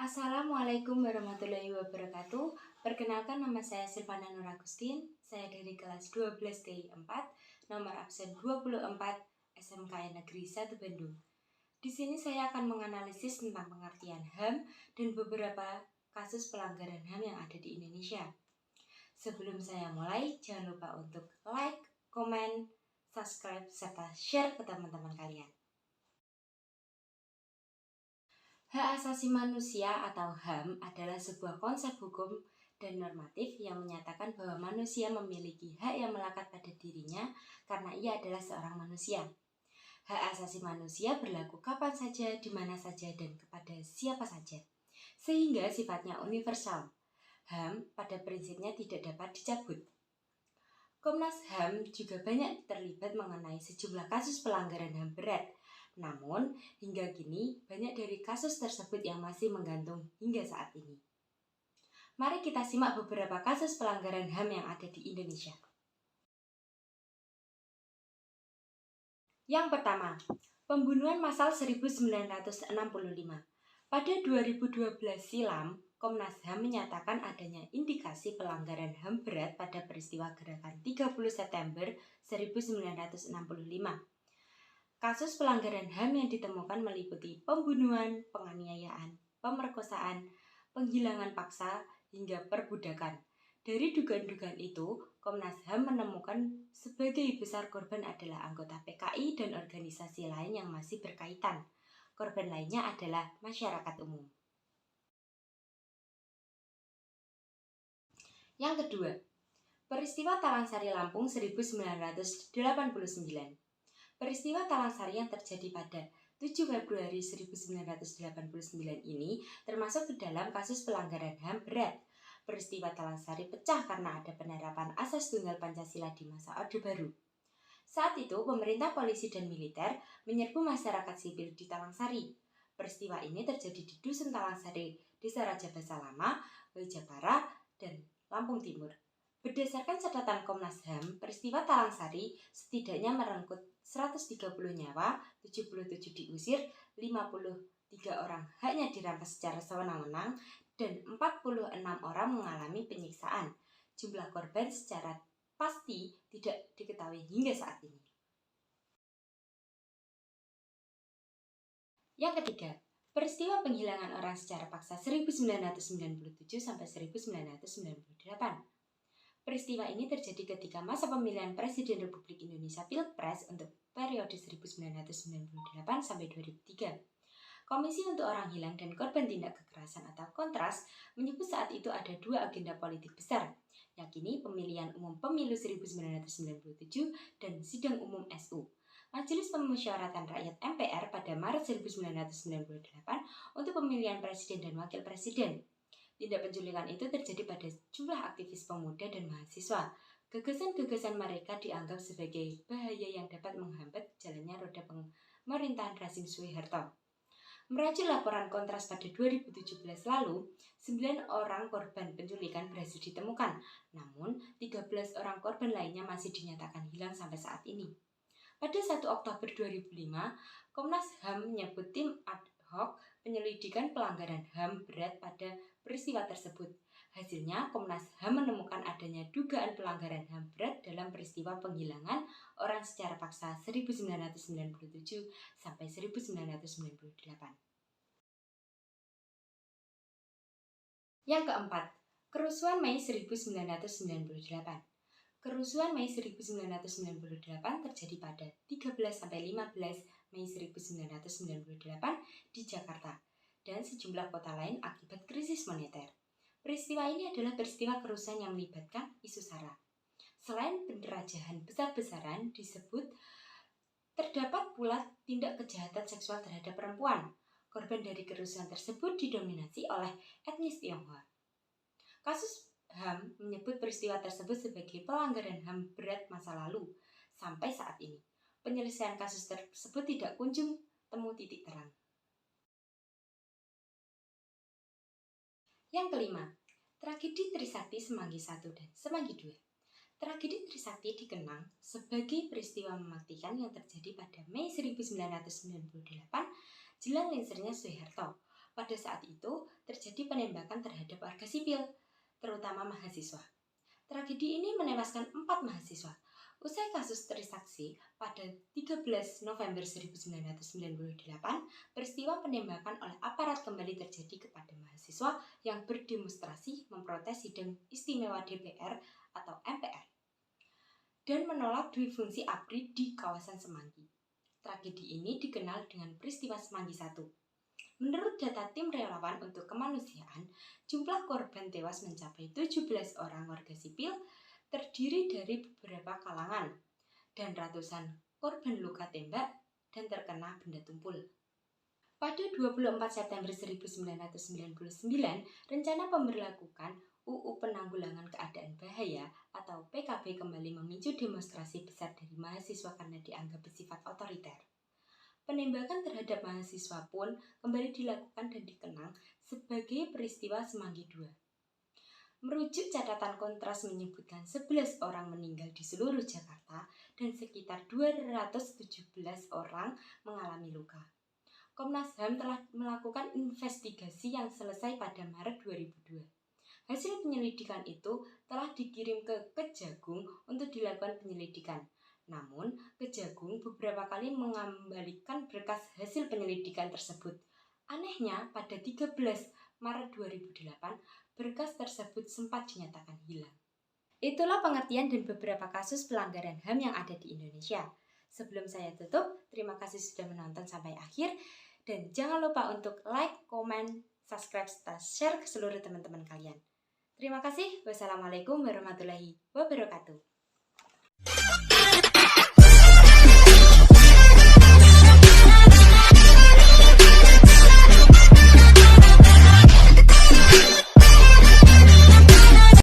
Assalamualaikum warahmatullahi wabarakatuh. Perkenalkan, nama saya Silvana Nur Agustin. Saya dari kelas 12 TI 4, nomor absen 24, SMKN Negeri 1 Bandung. Di sini saya akan menganalisis tentang pengertian HAM dan beberapa kasus pelanggaran HAM yang ada di Indonesia. Sebelum saya mulai, jangan lupa untuk like, komen, subscribe, serta share ke teman-teman kalian. Hak asasi manusia atau HAM adalah sebuah konsep hukum dan normatif yang menyatakan bahwa manusia memiliki hak yang melekat pada dirinya karena ia adalah seorang manusia. Hak asasi manusia berlaku kapan saja, di mana saja, dan kepada siapa saja, sehingga sifatnya universal. HAM pada prinsipnya tidak dapat dicabut. Komnas HAM juga banyak terlibat mengenai sejumlah kasus pelanggaran HAM berat. Namun, hingga kini banyak dari kasus tersebut yang masih menggantung hingga saat ini. Mari kita simak beberapa kasus pelanggaran HAM yang ada di Indonesia. Yang pertama, pembunuhan massal 1965. Pada 2012 silam, Komnas HAM menyatakan adanya indikasi pelanggaran HAM berat pada peristiwa gerakan 30 September 1965. Kasus pelanggaran HAM yang ditemukan meliputi pembunuhan, penganiayaan, pemerkosaan, penghilangan paksa, hingga perbudakan. Dari dugaan-dugaan itu, Komnas HAM menemukan sebagai besar korban adalah anggota PKI dan organisasi lain yang masih berkaitan. Korban lainnya adalah masyarakat umum. Yang kedua, peristiwa Talang Sari Lampung 1989. Peristiwa Talang Sari yang terjadi pada 7 Februari 1989 ini termasuk ke dalam kasus pelanggaran HAM berat. Peristiwa Talang Sari pecah karena ada penerapan asas tunggal Pancasila di masa Orde Baru. Saat itu, pemerintah, polisi, dan militer menyerbu masyarakat sipil di Talang Sari. Peristiwa ini terjadi di Dusun Talang Sari, Desa Raja Basa Lama, Wejapara, dan Lampung Timur. Berdasarkan catatan Komnas HAM, peristiwa Talang Sari setidaknya merenggut 130 nyawa, 77 diusir, 53 orang hanya dirampas secara sewenang-wenang, dan 46 orang mengalami penyiksaan. Jumlah korban secara pasti tidak diketahui hingga saat ini. Yang ketiga, peristiwa penghilangan orang secara paksa 1997 sampai 1998. Peristiwa ini terjadi ketika masa pemilihan Presiden Republik Indonesia Pilpres untuk periode 1998 sampai 2003. Komisi untuk Orang Hilang dan Korban Tindak Kekerasan atau Kontras menyebut saat itu ada dua agenda politik besar, yakni pemilihan umum pemilu 1997 dan sidang umum SU. Majelis Pemusyawaratan Rakyat MPR pada Maret 1998 untuk pemilihan presiden dan wakil presiden. Tindak penculikan itu terjadi pada jumlah aktivis pemuda dan mahasiswa. Gagasan-gagasan mereka dianggap sebagai bahaya yang dapat menghambat jalannya roda pemerintahan rezim Soeharto. Merajuk laporan Kontras pada 2017 lalu, 9 orang korban penculikan berhasil ditemukan, namun 13 orang korban lainnya masih dinyatakan hilang sampai saat ini. Pada 1 Oktober 2005, Komnas HAM menyebut tim ad hoc penyelidikan pelanggaran HAM berat pada peristiwa tersebut. Hasilnya, Komnas HAM menemukan adanya dugaan pelanggaran HAM berat dalam peristiwa penghilangan orang secara paksa 1997 sampai 1998. Yang keempat, kerusuhan Mei 1998. Kerusuhan Mei 1998 terjadi pada 13 sampai 15 Mei 1998 di Jakarta dan sejumlah kota lain akibat krisis moneter. Peristiwa ini adalah peristiwa kerusuhan yang melibatkan isu SARA. Selain penjarahan besar-besaran disebut, terdapat pula tindak kejahatan seksual terhadap perempuan. Korban dari kerusuhan tersebut didominasi oleh etnis Tionghoa. Kasus HAM menyebut peristiwa tersebut sebagai pelanggaran HAM berat masa lalu. Sampai saat ini, penyelesaian kasus tersebut tidak kunjung temu titik terang. Yang kelima, tragedi Trisakti Semanggi I dan Semanggi II. Tragedi Trisakti dikenang sebagai peristiwa mematikan yang terjadi pada Mei 1998 jelang lengsernya Soeharto. Pada saat itu, terjadi penembakan terhadap warga sipil, terutama mahasiswa. Tragedi ini menewaskan 4 mahasiswa. Usai kasus Trisakti pada 13 November 1998, peristiwa penembakan oleh aparat kembali terjadi kepada mahasiswa yang berdemonstrasi memprotes sidang istimewa DPR atau MPR dan menolak duifungsi ABRI di kawasan Semanggi. Tragedi ini dikenal dengan peristiwa Semanggi 1. Menurut data tim relawan untuk kemanusiaan, jumlah korban tewas mencapai 17 orang warga sipil, terdiri dari beberapa kalangan, dan ratusan korban luka tembak dan terkena benda tumpul. Pada 24 September 1999, rencana pemberlakukan UU Penanggulangan Keadaan Bahaya atau PKB kembali memicu demonstrasi besar dari mahasiswa karena dianggap bersifat otoriter. Penembakan terhadap mahasiswa pun kembali dilakukan dan dikenang sebagai peristiwa Semanggi II. Merujuk catatan Kontras menyebutkan 11 orang meninggal di seluruh Jakarta dan sekitar 217 orang mengalami luka. Komnas HAM telah melakukan investigasi yang selesai pada Maret 2002. Hasil penyelidikan itu telah dikirim ke Kejagung untuk dilakukan penyelidikan. Namun, Kejagung beberapa kali mengembalikan berkas hasil penyelidikan tersebut. Anehnya, pada 13 Maret 2008, berkas tersebut sempat dinyatakan hilang. Itulah pengertian dan beberapa kasus pelanggaran HAM yang ada di Indonesia. Sebelum saya tutup, terima kasih sudah menonton sampai akhir. Dan jangan lupa untuk like, komen, subscribe, serta share ke seluruh teman-teman kalian. Terima kasih. Wassalamualaikum warahmatullahi wabarakatuh.